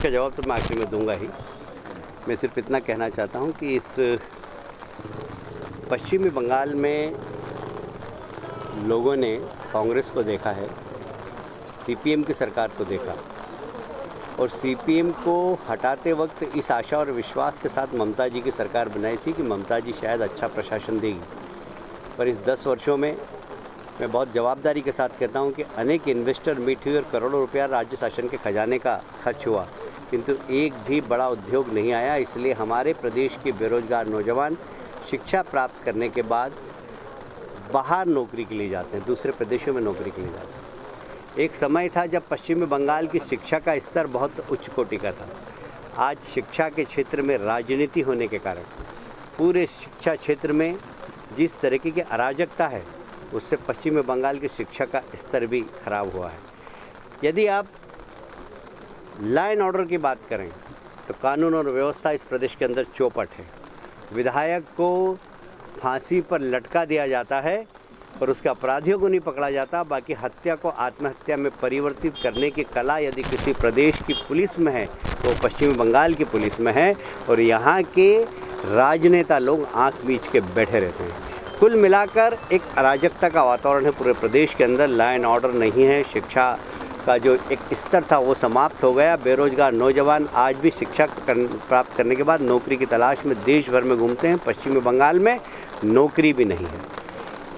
का जवाब तो मैं आखिर में दूंगा ही। मैं सिर्फ इतना कहना चाहता हूं कि इस पश्चिमी बंगाल में लोगों ने कांग्रेस को देखा है, सीपीएम की सरकार को देखा और सीपीएम को हटाते वक्त इस आशा और विश्वास के साथ ममता जी की सरकार बनाई थी कि ममता जी शायद अच्छा प्रशासन देगी। पर इस 10 वर्षों में मैं बहुत जवाबदारी के साथ कहता हूं कि अनेक इन्वेस्टर मीट हुए और करोड़ों रुपया राज्य शासन के खजाने का खर्च हुआ, किंतु एक भी बड़ा उद्योग नहीं आया। इसलिए हमारे प्रदेश के बेरोजगार नौजवान शिक्षा प्राप्त करने के बाद बाहर नौकरी के लिए जाते हैं, दूसरे प्रदेशों में नौकरी के लिए जाते हैं। एक समय था जब पश्चिमी बंगाल की शिक्षा का स्तर बहुत उच्च कोटि का था। आज शिक्षा के क्षेत्र में राजनीति होने के कारण पूरे शिक्षा क्षेत्र में जिस तरीके की अराजकता है, उससे पश्चिमी बंगाल की शिक्षा का स्तर भी खराब हुआ है। यदि आप लॉ एंड ऑर्डर की बात करें तो कानून और व्यवस्था इस प्रदेश के अंदर चौपट है। विधायक को फांसी पर लटका दिया जाता है पर उसके अपराधियों को नहीं पकड़ा जाता। बाकी हत्या को आत्महत्या में परिवर्तित करने की कला यदि किसी प्रदेश की पुलिस में है तो पश्चिमी बंगाल की पुलिस में है और यहाँ के राजनेता लोग आंख बीच के बैठे रहते हैं। कुल मिलाकर एक अराजकता का वातावरण है पूरे प्रदेश के अंदर। लॉ एंड ऑर्डर नहीं है, शिक्षा का जो एक स्तर था वो समाप्त हो गया। बेरोजगार नौजवान आज भी शिक्षा प्राप्त करने के बाद नौकरी की तलाश में देश भर में घूमते हैं। पश्चिमी बंगाल में नौकरी भी नहीं है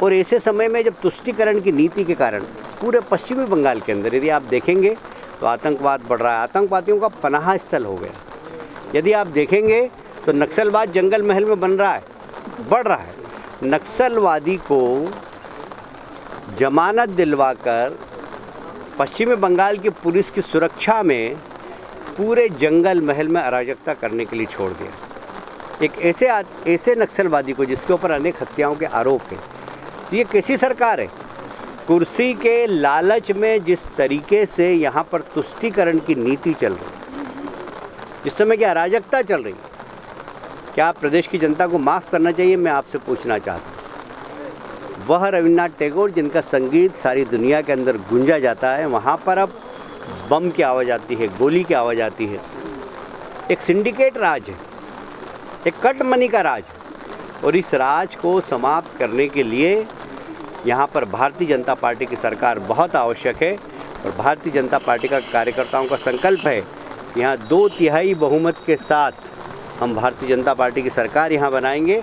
और ऐसे समय में जब तुष्टीकरण की नीति के कारण पूरे पश्चिमी बंगाल के अंदर यदि आप देखेंगे तो आतंकवाद बढ़ रहा है, आतंकवादियों का पनाह स्थल हो गया। यदि आप देखेंगे तो नक्सलवाद जंगल महल में बन रहा है, बढ़ रहा है। नक्सलवादी को जमानत दिलवाकर पश्चिमी बंगाल की पुलिस की सुरक्षा में पूरे जंगल महल में अराजकता करने के लिए छोड़ दिया। एक ऐसे नक्सलवादी को जिसके ऊपर अनेक हत्याओं के आरोप हैं। ये कैसी सरकार है? कुर्सी के लालच में जिस तरीके से यहाँ पर तुष्टीकरण की नीति चल रही है, जिस समय की अराजकता चल रही है, क्या प्रदेश की जनता को माफ़ करना चाहिए? मैं आपसे पूछना चाहता हूँ। वह रविन्द्रनाथ टैगोर जिनका संगीत सारी दुनिया के अंदर गूंजा जाता है, वहाँ पर अब बम की आवाज़ आती है, गोली की आवाज़ आती है। एक सिंडिकेट राज है, एक कट मनी का राज है और इस राज को समाप्त करने के लिए यहाँ पर भारतीय जनता पार्टी की सरकार बहुत आवश्यक है और भारतीय जनता पार्टी का कार्यकर्ताओं का संकल्प है कि यहाँ 2/3 बहुमत के साथ हम भारतीय जनता पार्टी की सरकार यहाँ बनाएंगे।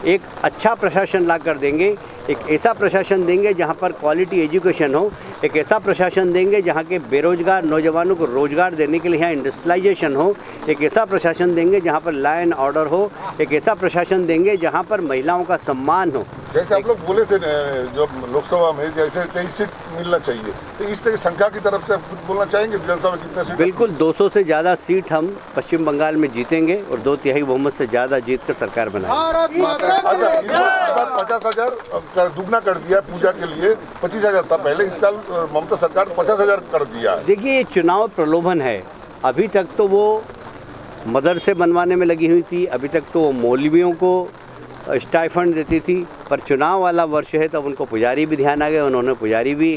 एक अच्छा प्रशासन ला कर देंगे, एक ऐसा प्रशासन देंगे जहाँ पर क्वालिटी एजुकेशन हो, एक ऐसा प्रशासन देंगे जहाँ के बेरोजगार नौजवानों को रोजगार देने के लिए यहाँ इंडस्ट्रियलाइजेशन हो, एक ऐसा प्रशासन देंगे जहाँ पर लॉ एंड ऑर्डर हो, एक ऐसा प्रशासन देंगे जहाँ पर महिलाओं का सम्मान हो। जैसे आप लोग बोले थे जो लोकसभा में जैसे 23 सीट मिलना चाहिए, तो इस तरह की संख्या की तरफ से आप कुछ बोलना चाहेंगे? विधानसभा में कितने सीट? बिल्कुल 200 से ज़्यादा सीट हम पश्चिम बंगाल में जीतेंगे और 2/3 बहुमत से ज़्यादा जीतकर सरकार बनाएंगे। 50,000 दुगना कर दिया पूजा के लिए, 25,000 था पहले, इस साल ममता सरकार 50,000 कर दिया। देखिए, ये चुनाव प्रलोभन है। अभी तक तो वो मदरसे बनवाने में लगी हुई थी, अभी तक तो वो मौलवियों को स्टाइफंड देती थी, पर चुनाव वाला वर्ष है तो अब उनको पुजारी भी ध्यान आ गए। उन्होंने पुजारी भी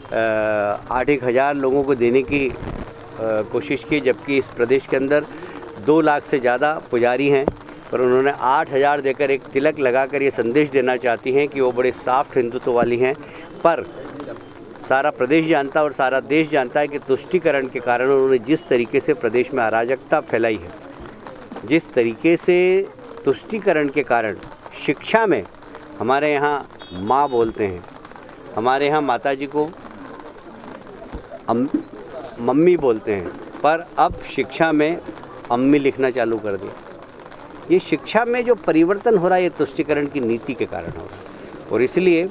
8-1 हज़ार लोगों को देने की कोशिश की, जबकि इस प्रदेश के अंदर 2 लाख से ज़्यादा पुजारी हैं, पर उन्होंने 8,000 देकर एक तिलक लगाकर ये संदेश देना चाहती हैं कि वो बड़े सॉफ्ट हिंदुत्व वाली हैं। पर सारा प्रदेश जानता है और सारा देश जानता है कि तुष्टीकरण के कारण उन्होंने जिस तरीके से प्रदेश में अराजकता फैलाई है, जिस तरीके से तुष्टीकरण के कारण शिक्षा में हमारे यहाँ माँ बोलते हैं, हमारे यहाँ माताजी को मम्मी बोलते हैं, पर अब शिक्षा में अम्मी लिखना चालू कर दिया। ये शिक्षा में जो परिवर्तन हो रहा है ये तुष्टीकरण की नीति के कारण हो रहा है और इसलिए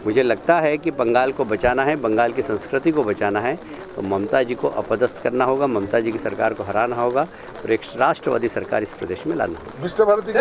मुझे लगता है कि बंगाल को बचाना है, बंगाल की संस्कृति को बचाना है तो ममता जी को अपदस्थ करना होगा, ममता जी की सरकार को हराना होगा और एक राष्ट्रवादी सरकार इस प्रदेश में लाना होगा।